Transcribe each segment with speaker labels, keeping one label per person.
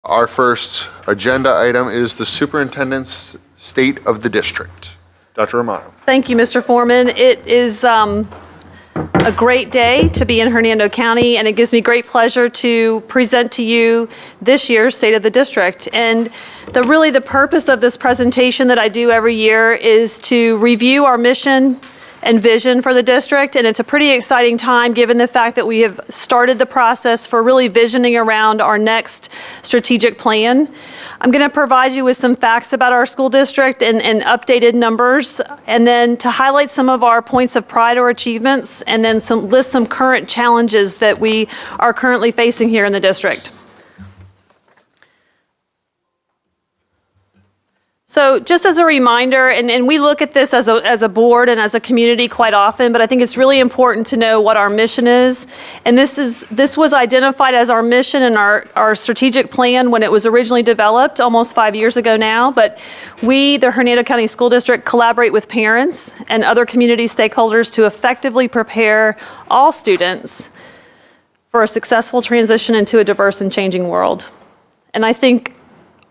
Speaker 1: Our first agenda item is the superintendent's state of the district. Dr. Romano.
Speaker 2: Thank you, Mr. Foreman. It is a great day to be in Hernando County, and it gives me great pleasure to present to you this year's State of the District. And the purpose of this presentation that I do every year is to review our mission and vision for the district, and it's a pretty exciting time given the fact that we have started the process for really visioning around our next strategic plan. I'm going to provide you with some facts about our school district and updated numbers, and then to highlight some of our points of pride or achievements, and then list some current challenges that we are currently facing here in the district. So just as a reminder, and we look at this as a board and as a community quite often, but I think it's really important to know what our mission is. And this was identified as our mission in our strategic plan when it was originally developed almost 5 years ago now. But we, the Hernando County School District, collaborate with parents and other community stakeholders to effectively prepare all students for a successful transition into a diverse and changing world. And I think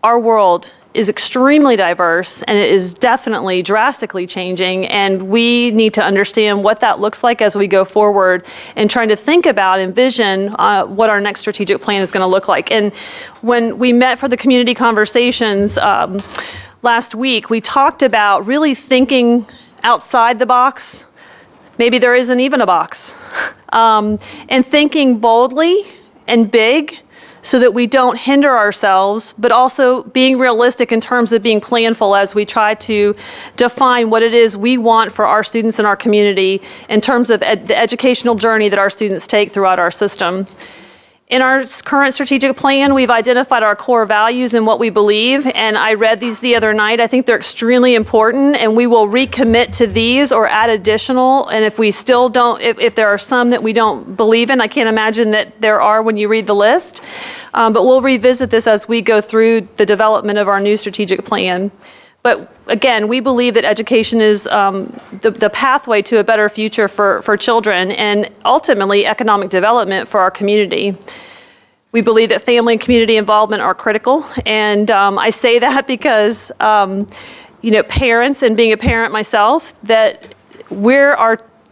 Speaker 2: our world is extremely diverse, and it is definitely drastically changing, and we need to understand what that looks like as we go forward and trying to think about, envision what our next strategic plan is going to look like. And when we met for the community conversations last week, we talked about really thinking outside the box. Maybe there isn't even a box. And thinking boldly and big, so that we don't hinder ourselves, but also being realistic in terms of being planful as we try to define what it is we want for our students in our community in terms of the educational journey that our students take throughout our system. In our current strategic plan, we've identified our core values and what we believe, and I read these the other night. I think they're extremely important, and we will recommit to these or add additional, and if we still don't, if there are some that we don't believe in, I can't imagine that there are when you read the list, but we'll revisit this as we go through the development of our new strategic plan. But again, we believe that education is the pathway to a better future for children and ultimately economic development for our community. We believe that family and community involvement are critical. And I say that because, parents, and being a parent myself, that we're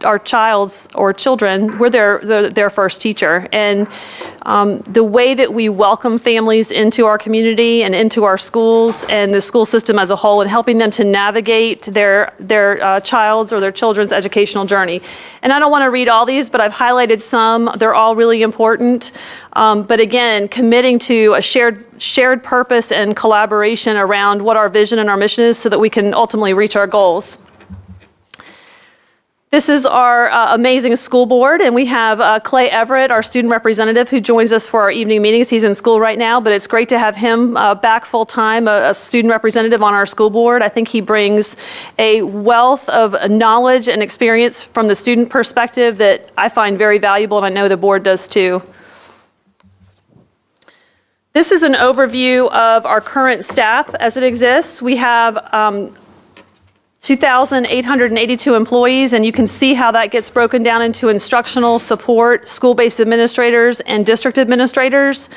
Speaker 2: our child's or children, we're their first teacher. And the way that we welcome families into our community and into our schools and the school system as a whole, and helping them to navigate their child's or their children's educational journey. And I don't want to read all these, but I've highlighted some. They're all really important. But again, committing to a shared purpose and collaboration around what our vision and our mission is so that we can ultimately reach our goals. This is our amazing school board, and we have Clay Everett, our student representative, who joins us for our evening meetings. He's in school right now, but it's great to have him back full-time, a student representative on our school board. I think he brings a wealth of knowledge and experience from the student perspective that I find very valuable, and I know the board does too. This is an overview of our current staff as it exists. We have 2,882 employees, and you can see how that gets broken down into instructional support, school-based administrators, and district administrators.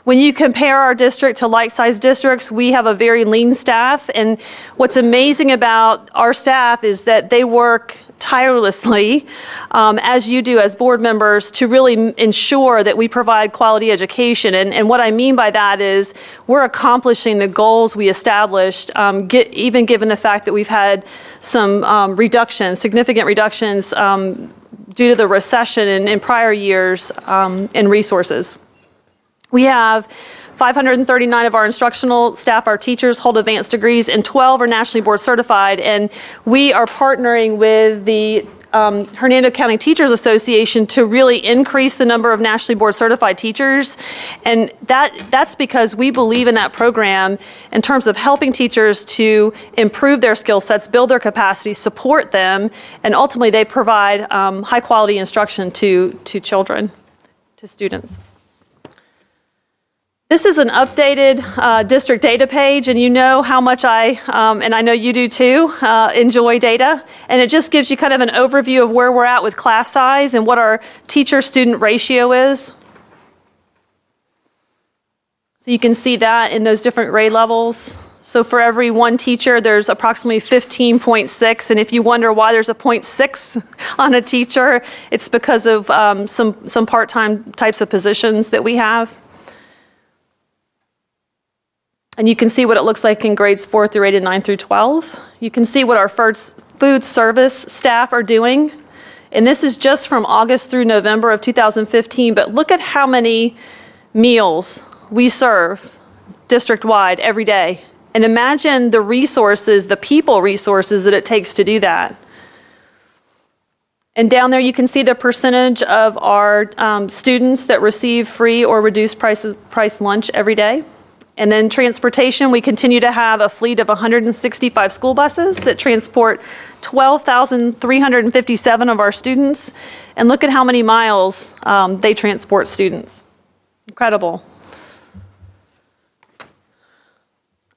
Speaker 2: When you compare our district to like-sized districts, we have a very lean staff, and what's amazing about our staff is that they work tirelessly, as you do as board members, to really ensure that we provide quality education. And what I mean by that is we're accomplishing the goals we established, even given the fact that we've had some significant reductions due to the recession in prior years in resources. We have 539 of our instructional staff, our teachers, hold advanced degrees, and 12 are nationally board certified. And we are partnering with the Hernando County Teachers Association to really increase the number of nationally board certified teachers. And that's because we believe in that program in terms of helping teachers to improve their skill sets, build their capacity, support them, and ultimately they provide high quality instruction to children, to students. This is an updated district data page, and you know how much and I know you do too, enjoy data. And it just gives you kind of an overview of where we're at with class size and what our teacher-student ratio is. So you can see that in those different grade levels. So for every one teacher, there's approximately 15.6, and if you wonder why there's a 0.6 on a teacher, it's because of some part-time types of positions that we have. And you can see what it looks like in grades 4 through 8 and 9 through 12. You can see what our food service staff are doing. And this is just from August through November of 2015, but look at how many meals we serve district-wide every day. And imagine the resources, the people resources that it takes to do that. And down there you can see the percentage of our students that receive free or reduced price lunch every day. And then transportation, we continue to have a fleet of 165 school buses that transport 12,357 of our students. And look at how many miles they transport students. Incredible.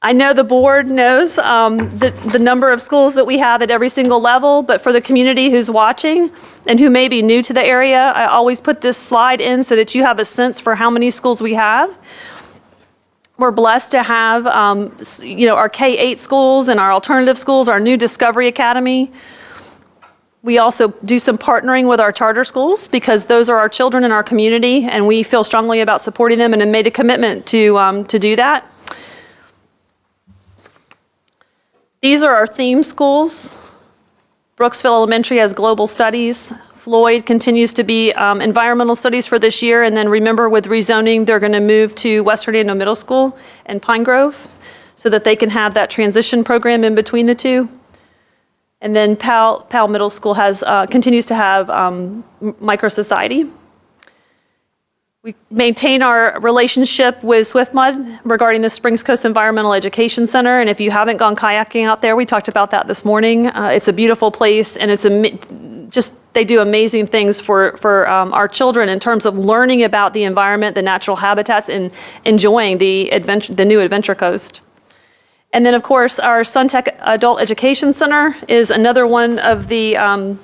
Speaker 2: I know the board knows the number of schools that we have at every single level, but for the community who's watching and who may be new to the area, I always put this slide in so that you have a sense for how many schools we have. We're blessed to have our K-8 schools and our alternative schools, our new Discovery Academy. We also do some partnering with our charter schools because those are our children in our community, and we feel strongly about supporting them and have made a commitment to do that. These are our theme schools. Brooksville Elementary has global studies. Floyd continues to be environmental studies for this year. And then remember, with rezoning, they're going to move to West Hernando Middle School and Pine Grove so that they can have that transition program in between the two. And then Powell Middle School continues to have microsociety. We maintain our relationship with Swiftmud regarding the Springs Coast Environmental Education Center. And if you haven't gone kayaking out there, we talked about that this morning. It's a beautiful place, and they do amazing things for our children in terms of learning about the environment, the natural habitats, and enjoying the new Adventure Coast. And then, of course, our Suntech Adult Education Center is another one of the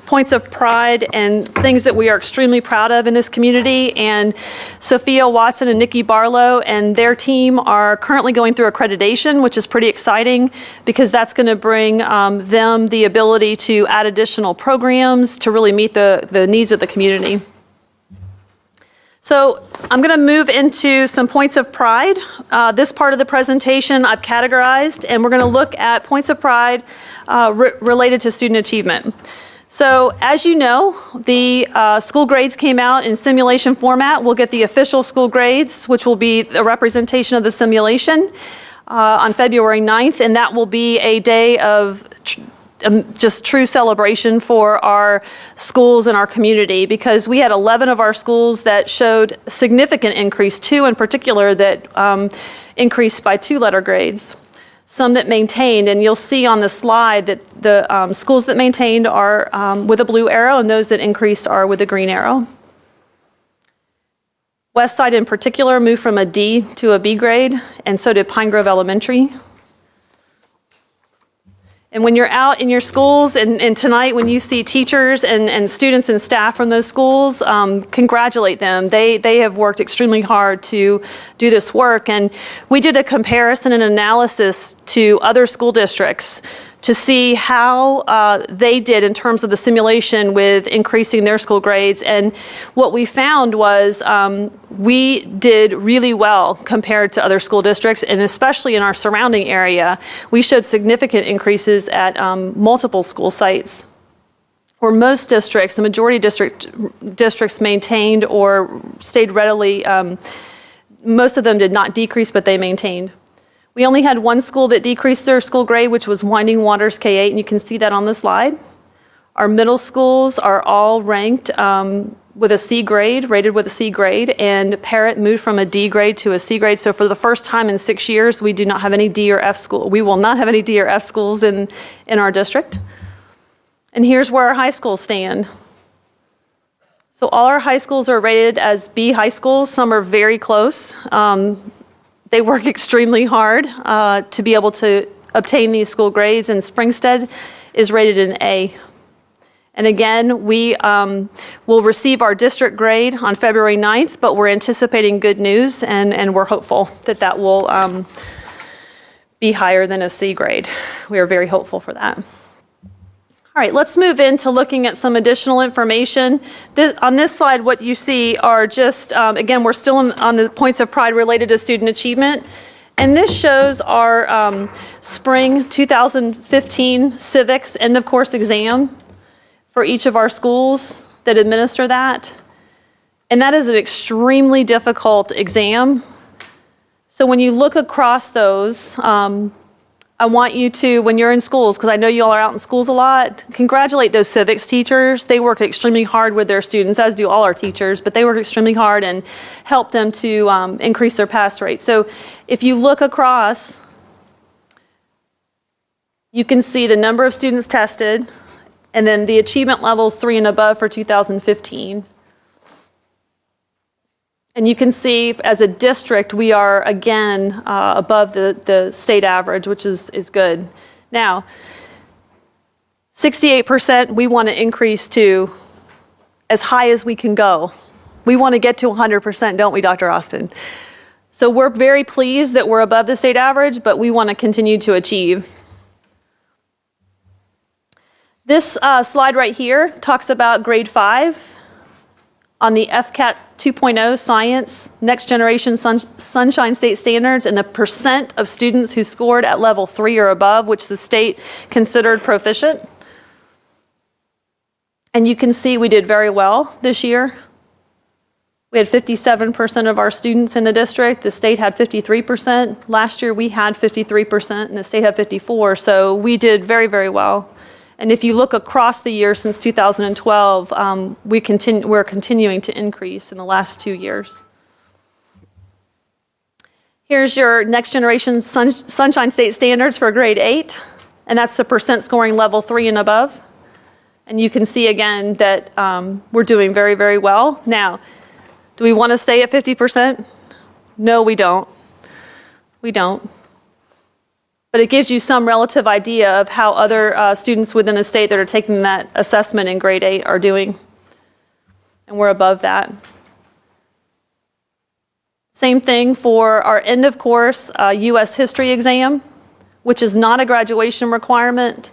Speaker 2: points of pride and things that we are extremely proud of in this community. And Sophia Watson and Nikki Barlow and their team are currently going through accreditation, which is pretty exciting because that's going to bring them the ability to add additional programs to really meet the needs of the community. So I'm going to move into some points of pride. This part of the presentation I've categorized, and we're going to look at points of pride related to student achievement. So as you know, the school grades came out in simulation format. We'll get the official school grades, which will be a representation of the simulation on February 9th, and that will be a day of just true celebration for our schools and our community, because we had 11 of our schools that showed significant increase, 2 in particular that increased by 2-letter grades, some that maintained, and you'll see on the slide that the schools that maintained are with a blue arrow, and those that increased are with a green arrow. Westside in particular moved from a D to a B grade, and so did Pine Grove Elementary. And when you're out in your schools, and tonight when you see teachers and students and staff from those schools, congratulate them. They have worked extremely hard to do this work. And we did a comparison and analysis to other school districts to see how they did in terms of the simulation with increasing their school grades. And what we found was we did really well compared to other school districts, and especially in our surrounding area, we showed significant increases at multiple school sites. Where most districts, the majority districts maintained or stayed readily, most of them did not decrease, but they maintained. We only had one school that decreased their school grade, which was Winding Waters K-8, and you can see that on the slide. Our middle schools are all ranked with a C grade, rated with a C grade, and Parrott moved from a D grade to a C grade. So for the first time in 6 years, we do not have any D or F school. We will not have any D or F schools in our district. And here's where our high schools stand. So all our high schools are rated as B high schools. Some are very close. They work extremely hard to be able to obtain these school grades, and Springstead is rated an A. And again, we will receive our district grade on February 9th, but we're anticipating good news, and we're hopeful that that will be higher than a C grade. We are very hopeful for that. All right, let's move into looking at some additional information. On this slide, what you see are just, again, we're still on the points of pride related to student achievement. And this shows our spring 2015 civics end of course exam for each of our schools that administer that. And that is an extremely difficult exam. So when you look across those, I want you to, when you're in schools, because I know you all are out in schools a lot, congratulate those civics teachers. They work extremely hard with their students, as do all our teachers, but they work extremely hard and help them to increase their pass rate. So if you look across, you can see the number of students tested, and then the achievement levels 3 and above for 2015. And you can see as a district, we are again above the state average, which is good. Now, 68% we want to increase to as high as we can go. We want to get to 100%, don't we, Dr. Austin? So we're very pleased that we're above the state average, but we want to continue to achieve. This slide right here talks about grade 5 on the FCAT 2.0 Science Next Generation Sunshine State Standards and the percent of students who scored at level 3 or above, which the state considered proficient. And you can see we did very well this year. We had 57% of our students in the district. The state had 53%. Last year we had 53% and the state had 54%. So we did very, very well. And if you look across the year since 2012, we're continuing to increase in the last 2 years. Here's your Next Generation Sunshine State Standards for grade 8, and that's the percent scoring level 3 and above. And you can see again that we're doing very, very well. Now, do we want to stay at 50%? No, we don't. We don't. But it gives you some relative idea of how other students within the state that are taking that assessment in grade 8 are doing. And we're above that. Same thing for our end of course U.S. history exam, which is not a graduation requirement,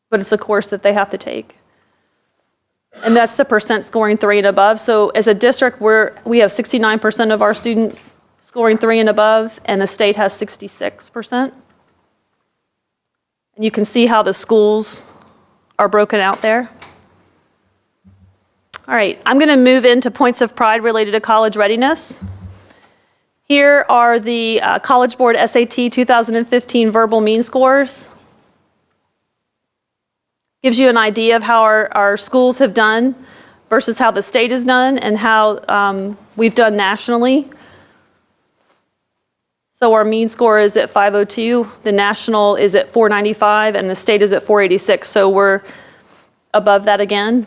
Speaker 2: but it's a course that they have to take. And that's the percent scoring 3 and above. So as a district, we have 69% of our students scoring 3 and above, and the state has 66%. And you can see how the schools are broken out there. All right, I'm going to move into points of pride related to college readiness. Here are the College Board SAT 2015 verbal mean scores. Gives you an idea of how our schools have done versus how the state has done and how we've done nationally. So our mean score is at 502, the national is at 495, and the state is at 486. So we're above that again.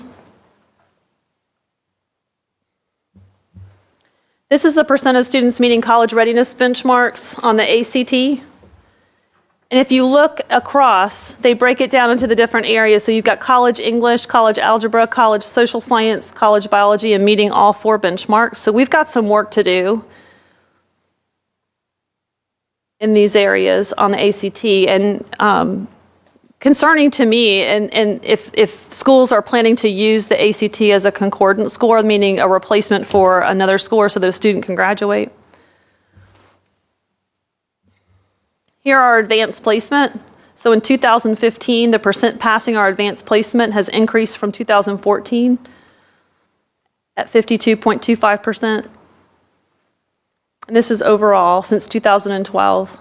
Speaker 2: This is the percent of students meeting college readiness benchmarks on the ACT. And if you look across, they break it down into the different areas. So you've got college English, college algebra, college social science, college biology, and meeting all 4 benchmarks. So we've got some work to do in these areas on the ACT. And concerning to me, and if schools are planning to use the ACT as a concordant score, meaning a replacement for another score so that a student can graduate. Here are our advanced placement. So in 2015, the percent passing our advanced placement has increased from 2014 at 52.25%. And this is overall since 2012.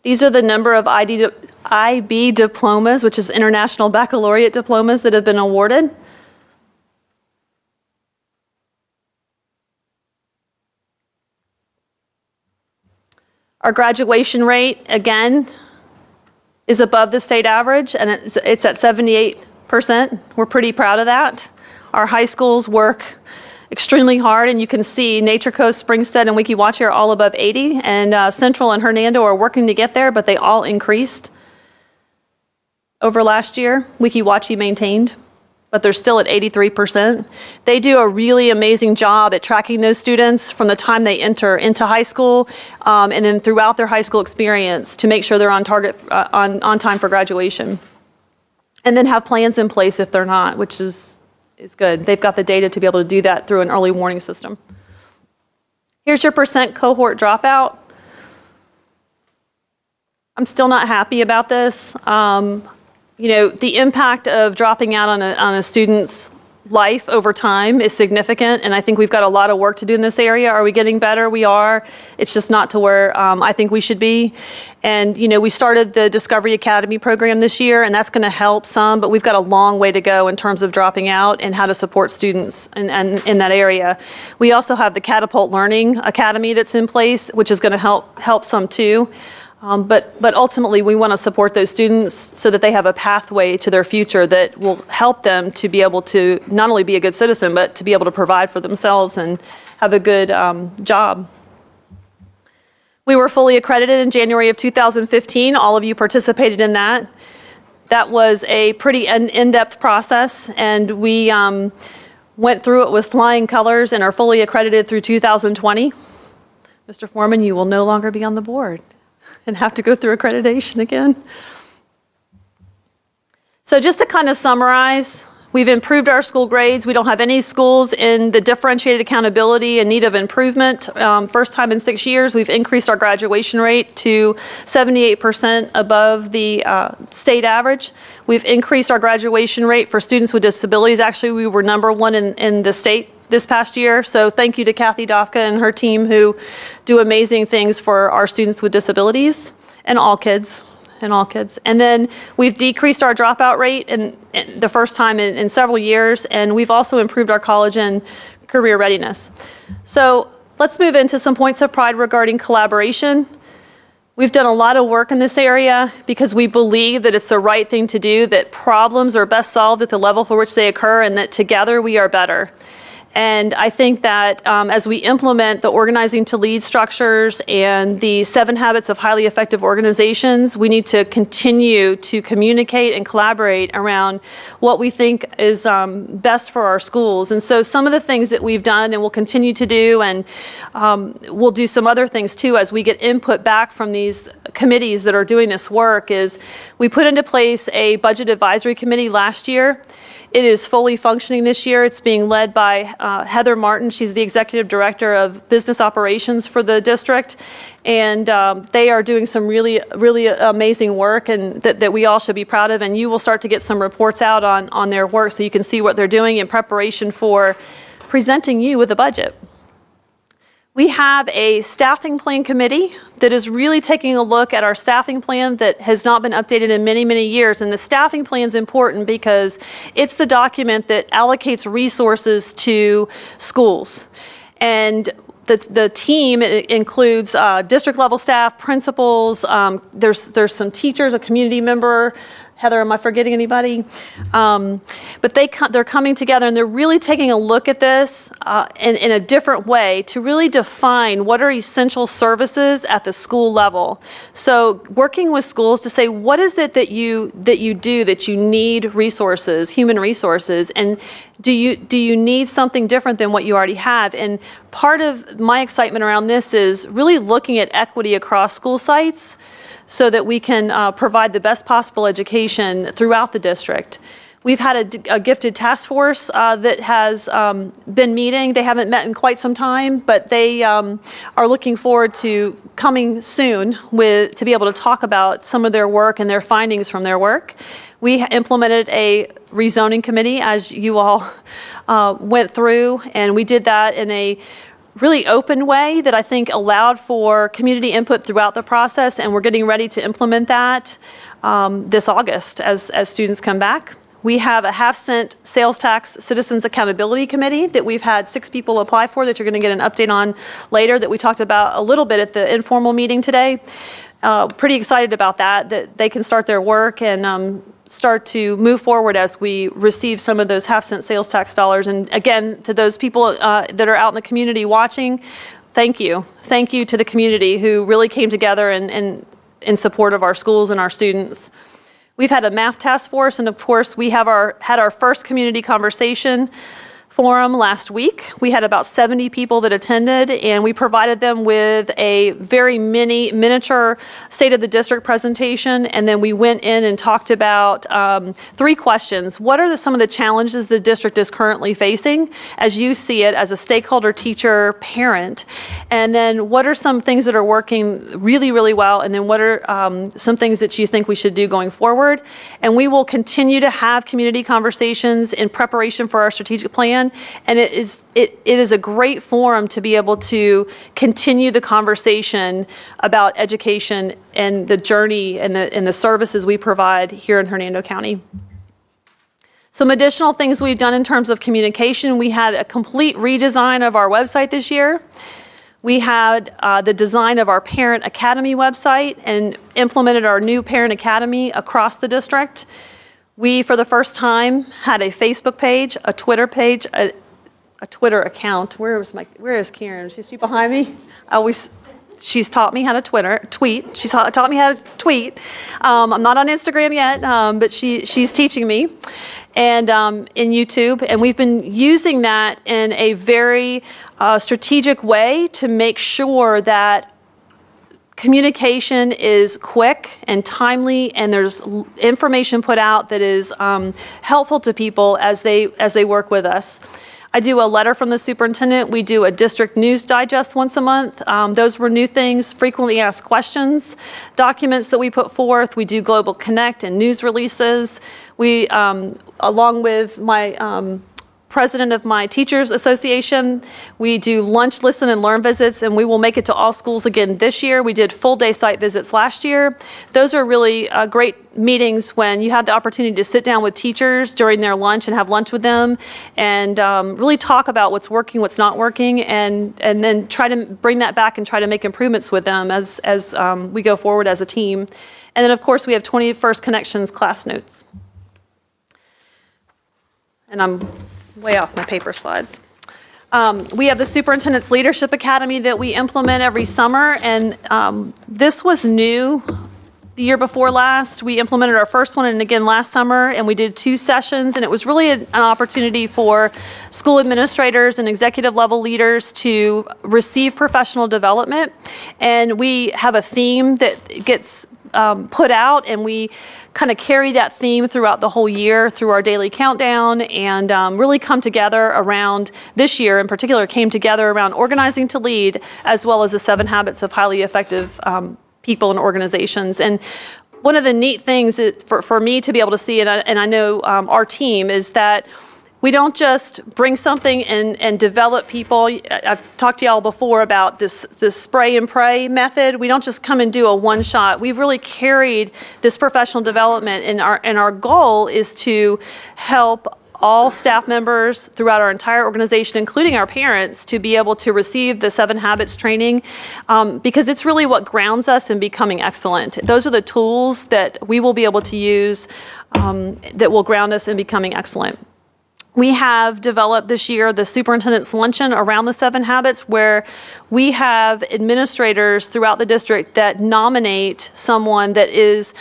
Speaker 2: These are the number of IB diplomas, which is International Baccalaureate diplomas that have been awarded. Our graduation rate, again, is above the state average, and it's at 78%. We're pretty proud of that. Our high schools work extremely hard, and you can see Nature Coast, Springstead, and Weeki Wachee are all above 80, and Central and Hernando are working to get there, but they all increased over last year, Wikiwachi maintained, but they're still at 83%. They do a really amazing job at tracking those students from the time they enter into high school and then throughout their high school experience to make sure they're on target, on time for graduation. And then have plans in place if they're not, which is good. They've got the data to be able to do that through an early warning system. Here's your percent cohort dropout. I'm still not happy about this. You know, the impact of dropping out on a student's life over time is significant, and I think we've got a lot of work to do in this area. Are we getting better? We are. It's just not to where I think we should be. And, you know, we started the Discovery Academy program this year, and that's going to help some, but we've got a long way to go in terms of dropping out and how to support students in that area. We also have the Catapult Learning Academy that's in place, which is going to help some too. But ultimately, we want to support those students so that they have a pathway to their future that will help them to be able to not only be a good citizen, but to be able to provide for themselves and have a good job. We were fully accredited in January of 2015. All of you participated in that. That was a pretty in-depth process, and we went through it with flying colors and are fully accredited through 2020. Mr. Foreman, you will no longer be on the board and have to go through accreditation again. So just to kind of summarize, we've improved our school grades. We don't have any schools in the differentiated accountability in need of improvement. First time in 6 years, we've increased our graduation rate to 78% above the state average. We've increased our graduation rate for students with disabilities. Actually, we were #1 in the state this past year. So thank you to Kathy Dofka and her team who do amazing things for our students with disabilities and all kids. And then we've decreased our dropout rate in the first time in several years, and we've also improved our college and career readiness. So let's move into some points of pride regarding collaboration. We've done a lot of work in this area because we believe that it's the right thing to do, that problems are best solved at the level for which they occur, and that together we are better. And I think that as we implement the organizing to lead structures and the 7 habits of highly effective organizations, we need to continue to communicate and collaborate around what we think is best for our schools. And so some of the things that we've done and will continue to do, and we'll do some other things too as we get input back from these committees that are doing this work, is we put into place a budget advisory committee last year. It is fully functioning this year. It's being led by Heather Martin. She's the executive director of business operations for the district. And they are doing some really, really amazing work, and that we all should be proud of. And you will start to get some reports out on their work so you can see what they're doing in preparation for presenting you with a budget. We have a staffing plan committee that is really taking a look at our staffing plan that has not been updated in many, many years. And the staffing plan is important because it's the document that allocates resources to schools. And the team includes district level staff, principals, there's some teachers, a community member. Heather, am I forgetting anybody? But they're coming together and they're really taking a look at this in a different way to really define what are essential services at the school level. So working with schools to say, what is it that you do that you need resources, human resources, and do you need something different than what you already have? And part of my excitement around this is really looking at equity across school sites, so that we can provide the best possible education throughout the district. We've had a gifted task force that has been meeting. They haven't met in quite some time, but they are looking forward to coming soon to be able to talk about some of their work and their findings from their work. We implemented a rezoning committee, as you all went through, and we did that in a really open way that I think allowed for community input throughout the process, and we're getting ready to implement that this August as students come back. We have a half-cent sales tax citizens accountability committee that we've had 6 people apply for that you're going to get an update on later, that we talked about a little bit at the informal meeting today. Pretty excited about that they can start their work and start to move forward as we receive some of those half-cent sales tax dollars. And again, to those people that are out in the community watching, thank you. Thank you to the community who really came together in support of our schools and our students. We've had a math task force, and of course, we have had our first community conversation forum last week. We had about 70 people that attended, and we provided them with a very miniature State of the District presentation, and then we went in and talked about 3 questions. What are some of the challenges the district is currently facing as you see it as a stakeholder, teacher, parent? And then what are some things that are working really, really well, and then what are some things that you think we should do going forward? And we will continue to have community conversations in preparation for our strategic plan. And it is a great forum to be able to continue the conversation about education and the journey and the services we provide here in Hernando County. Some additional things we've done in terms of communication: we had a complete redesign of our website this year. We had the design of our Parent Academy website and implemented our new Parent Academy across the district. We, for the first time, had a Facebook page, a Twitter page, a Twitter account. Where is Karen? Is she behind me? She's taught me how to tweet. She's taught me how to tweet. I'm not on Instagram yet, but she's teaching me. And in YouTube, and we've been using that in a very strategic way to make sure that communication is quick and timely, and there's information put out that is helpful to people as they work with us. I do a letter from the superintendent. We do a district news digest once a month. Those were new things, frequently asked questions, documents that we put forth. We do Global Connect and news releases. We, along with my president of my teachers association, we do lunch, listen, and learn visits, and we will make it to all schools again this year. We did full day site visits last year. Those are really great meetings when you have the opportunity to sit down with teachers during their lunch and have lunch with them and really talk about what's working, what's not working, and then try to bring that back and try to make improvements with them as we go forward as a team. And then, of course, we have 21st Connections class notes. And I'm way off my paper slides. We have the Superintendent's Leadership Academy that we implement every summer, and this was new the year before last. We implemented our first one and again last summer, and we did 2 sessions, and it was really an opportunity for school administrators and executive level leaders to receive professional development. And we have a theme that gets put out, and we kind of carry that theme throughout the whole year through our daily countdown, and really come together around, this year in particular, came together around organizing to lead, as well as the 7 habits of highly effective people and organizations. And one of the neat things for me to be able to see, and I know our team, is that we don't just bring something and develop people. I've talked to y'all before about this spray and pray method. We don't just come and do a one shot. We've really carried this professional development, and our goal is to help all staff members throughout our entire organization, including our parents, to be able to receive the 7 habits training, because it's really what grounds us in becoming excellent. Those are the tools that we will be able to use that will ground us in becoming excellent. We have developed this year the Superintendent's Luncheon around the 7 habits, where we have administrators throughout the district that nominate someone that is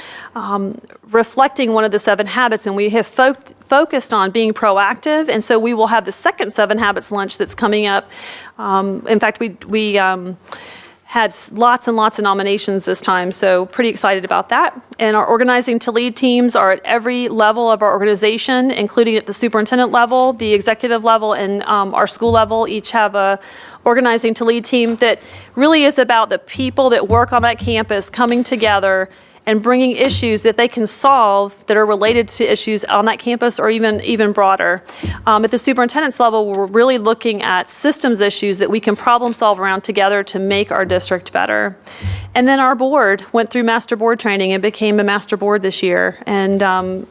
Speaker 2: reflecting one of the 7 habits, and we have focused on being proactive, and so we will have the second 7 habits lunch that's coming up. In fact, we had lots and lots of nominations this time, so pretty excited about that. And our organizing to lead teams are at every level of our organization, including at the superintendent level, the executive level, and our school level. Each have a organizing to lead team that really is about the people that work on that campus coming together and bringing issues that they can solve that are related to issues on that campus, or even broader. At the superintendent's level, we're really looking at systems issues that we can problem solve around together to make our district better. And then our board went through master board training and became a master board this year, and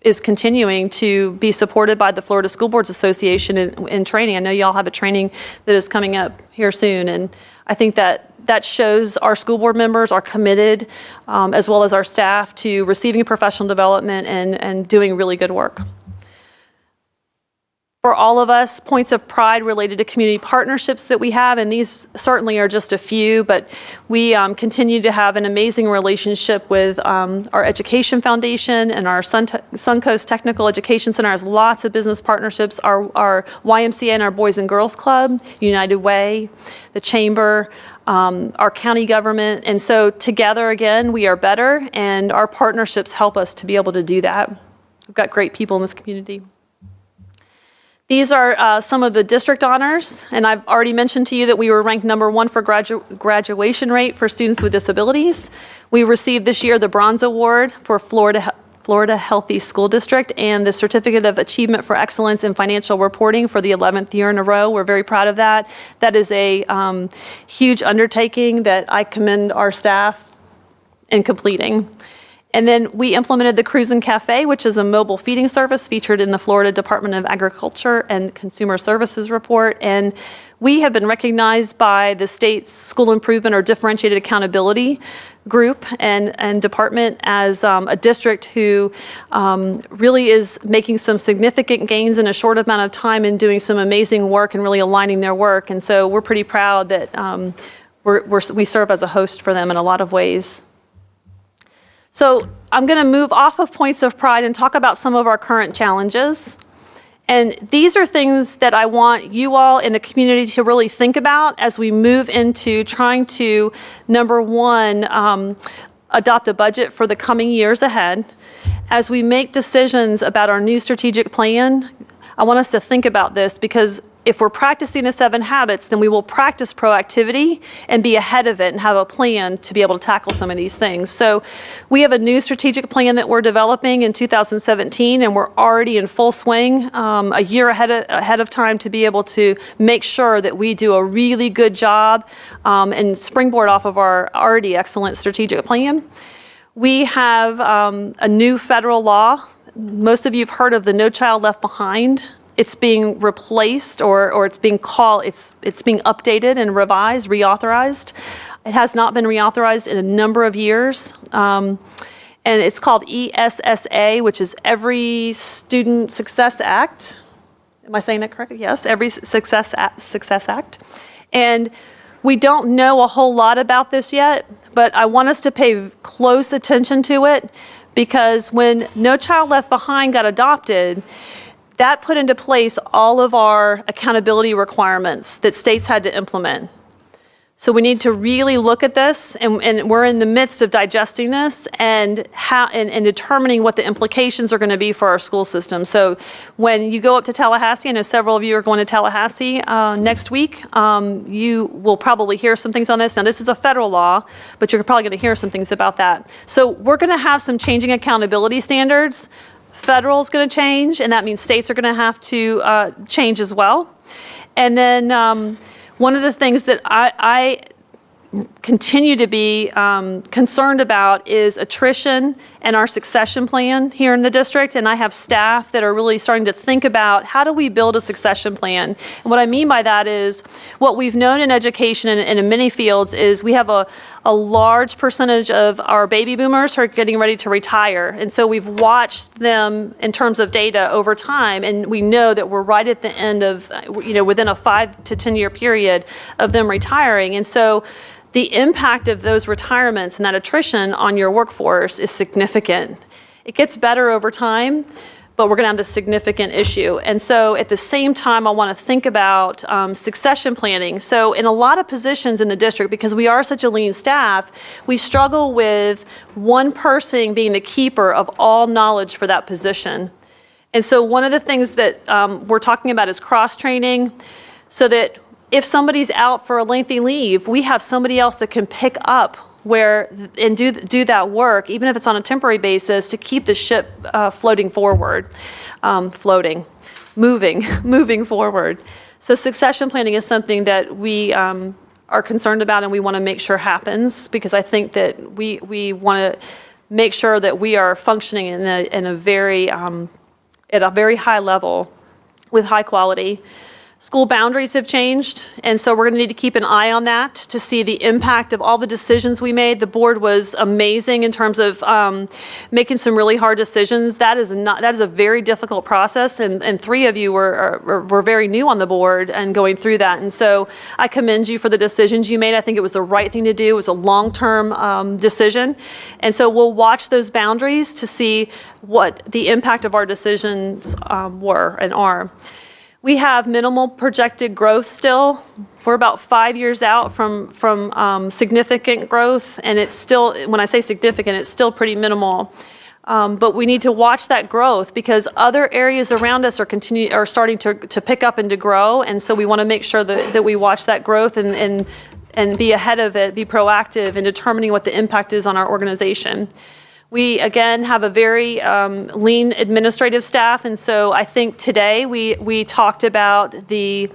Speaker 2: is continuing to be supported by the Florida School Boards Association in training. I know y'all have a training that is coming up here soon, and I think that shows our school board members are committed, as well as our staff, to receiving professional development and doing really good work. for all of us, points of pride related to community partnerships that we have, and these certainly are just a few, but we continue to have an amazing relationship with our Education Foundation, and our Suncoast Technical Education Center has lots of business partnerships, our YMCA and our Boys and Girls Club, United Way, the Chamber, our county government, and so together again, we are better, and our partnerships help us to be able to do that. We've got great people in this community. These are some of the district honors, and I've already mentioned to you that we were ranked #1 for graduation rate for students with disabilities. We received this year the Bronze Award for Florida Healthy School District and the Certificate of Achievement for Excellence in Financial Reporting for the 11th year in a row. We're very proud of that. That is a huge undertaking that I commend our staff in completing. And then we implemented the Cruisin' Cafe, which is a mobile feeding service featured in the Florida Department of Agriculture and Consumer Services report. And we have been recognized by the state's School Improvement or Differentiated Accountability group and department as a district who really is making some significant gains in a short amount of time and doing some amazing work and really aligning their work. And so we're pretty proud that we serve as a host for them in a lot of ways. So I'm going to move off of points of pride and talk about some of our current challenges. And these are things that I want you all in the community to really think about as we move into trying to, #1, adopt a budget for the coming years ahead. As we make decisions about our new strategic plan, I want us to think about this, because if we're practicing the 7 habits, then we will practice proactivity and be ahead of it and have a plan to be able to tackle some of these things. So we have a new strategic plan that we're developing in 2017, and we're already in full swing, a year ahead of time, to be able to make sure that we do a really good job and springboard off of our already excellent strategic plan. We have a new federal law. Most of you have heard of the No Child Left Behind. It's being replaced, or it's being updated and revised, reauthorized. It has not been reauthorized in a number of years. And it's called ESSA, which is Every Student Success Act. Am I saying that correctly? Yes, Every Success Act. And we don't know a whole lot about this yet, but I want us to pay close attention to it, because when No Child Left Behind got adopted, that put into place all of our accountability requirements that states had to implement. So we need to really look at this, and we're in the midst of digesting this and determining what the implications are going to be for our school system. So when you go up to Tallahassee, I know several of you are going to Tallahassee next week, you will probably hear some things on this. Now, this is a federal law, but you're probably going to hear some things about that. So we're going to have some changing accountability standards. Federal's going to change, and that means states are going to have to change as well. And then one of the things that I continue to be concerned about is attrition and our succession plan here in the district. And I have staff that are really starting to think about, how do we build a succession plan? And what I mean by that is, what we've known in education and in many fields is we have a large percentage of our baby boomers who are getting ready to retire. And so we've watched them in terms of data over time, and we know that we're right at the end of, within a 5 to 10 year period of them retiring. And so the impact of those retirements and that attrition on your workforce is significant. It gets better over time, but we're going to have this significant issue. And so at the same time, I want to think about succession planning. So in a lot of positions in the district, because we are such a lean staff, we struggle with one person being the keeper of all knowledge for that position. And so one of the things that we're talking about is cross-training, so that if somebody's out for a lengthy leave, we have somebody else that can pick up and do that work, even if it's on a temporary basis, to keep the ship moving forward. So succession planning is something that we are concerned about, and we want to make sure happens, because I think that we want to make sure that we are functioning at a very high level with high quality. School boundaries have changed, and so we're going to need to keep an eye on that to see the impact of all the decisions we made. The board was amazing in terms of making some really hard decisions. That is a very difficult process, and three of you were very new on the board and going through that. And so I commend you for the decisions you made. I think it was the right thing to do. It was a long-term decision, and so we'll watch those boundaries to see what the impact of our decisions were and are. We have minimal projected growth still. We're about 5 years out from significant growth, and it's still, when I say significant, it's still pretty minimal. But we need to watch that growth because other areas around us are starting to pick up and to grow, and so we want to make sure that we watch that growth and be ahead of it, be proactive in determining what the impact is on our organization. We, again, have a very lean administrative staff, and so I think today we talked about the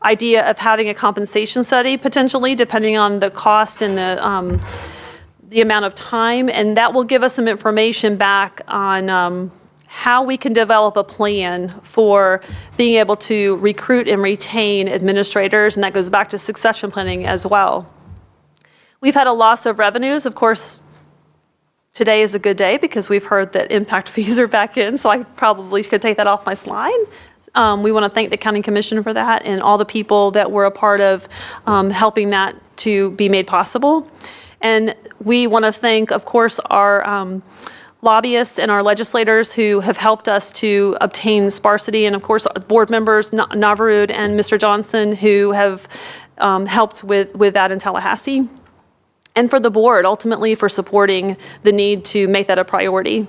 Speaker 2: idea of having a compensation study potentially, depending on the cost and the amount of time, and that will give us some information back on how we can develop a plan for being able to recruit and retain administrators, and that goes back to succession planning as well. We've had a loss of revenues, of course. Today is a good day because we've heard that impact fees are back in, so I probably could take that off my slide. We want to thank the County Commission for that and all the people that were a part of helping that to be made possible. And we want to thank, of course, our lobbyists and our legislators who have helped us to obtain sparsity, and of course, board members, Navarud and Mr. Johnson, who have helped with that in Tallahassee. And for the board, ultimately, for supporting the need to make that a priority.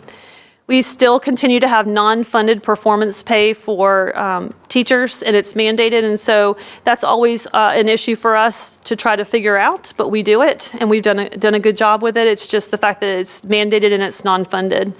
Speaker 2: We still continue to have non-funded performance pay for teachers, and it's mandated, and so that's always an issue for us to try to figure out, but we do it, and we've done a good job with it. It's just the fact that it's mandated and it's non-funded.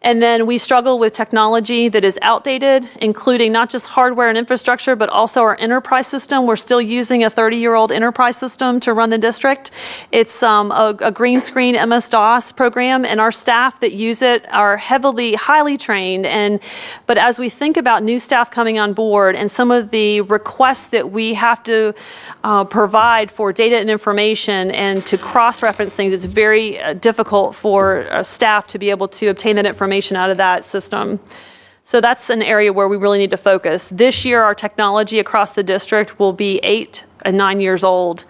Speaker 2: And then we struggle with technology that is outdated, including not just hardware and infrastructure, but also our enterprise system. We're still using a 30-year-old enterprise system to run the district. It's a green screen MS-DOS program, and our staff that use it are highly trained. But as we think about new staff coming on board and some of the requests that we have to provide for data and information and to cross-reference things, it's very difficult for staff to be able to obtain that information out of that system. So that's an area where we really need to focus. This year, our technology across the district will be 8 and 9 years old.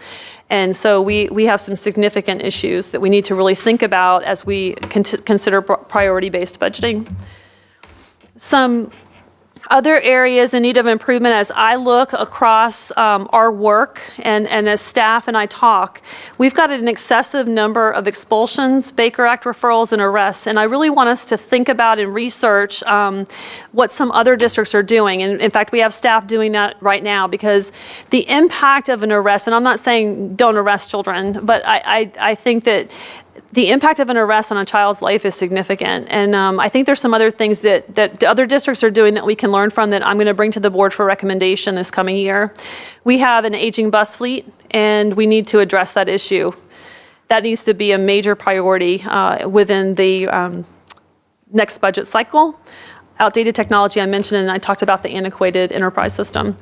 Speaker 2: And so we have some significant issues that we need to really think about as we consider priority-based budgeting. Some other areas in need of improvement as I look across our work and as staff and I talk, we've got an excessive number of expulsions, Baker Act referrals, and arrests, and I really want us to think about and research what some other districts are doing. And in fact, we have staff doing that right now because the impact of an arrest, and I'm not saying don't arrest children, but I think that the impact of an arrest on a child's life is significant. And I think there's some other things that other districts are doing that we can learn from that I'm going to bring to the board for recommendation this coming year. We have an aging bus fleet, and we need to address that issue. That needs to be a major priority within the next budget cycle. Outdated technology I mentioned, and I talked about the antiquated enterprise system.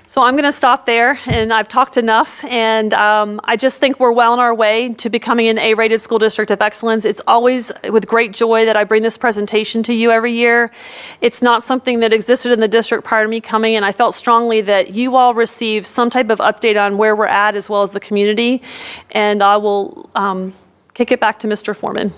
Speaker 2: So I'm going to stop there, and I've talked enough, and I just think we're well on our way to becoming an A-rated school district of excellence. It's always with great joy that I bring this presentation to you every year. It's not something that existed in the district prior to me coming, and I felt strongly that you all receive some type of update on where we're at as well as the community, and I will kick it back to Mr. Foreman.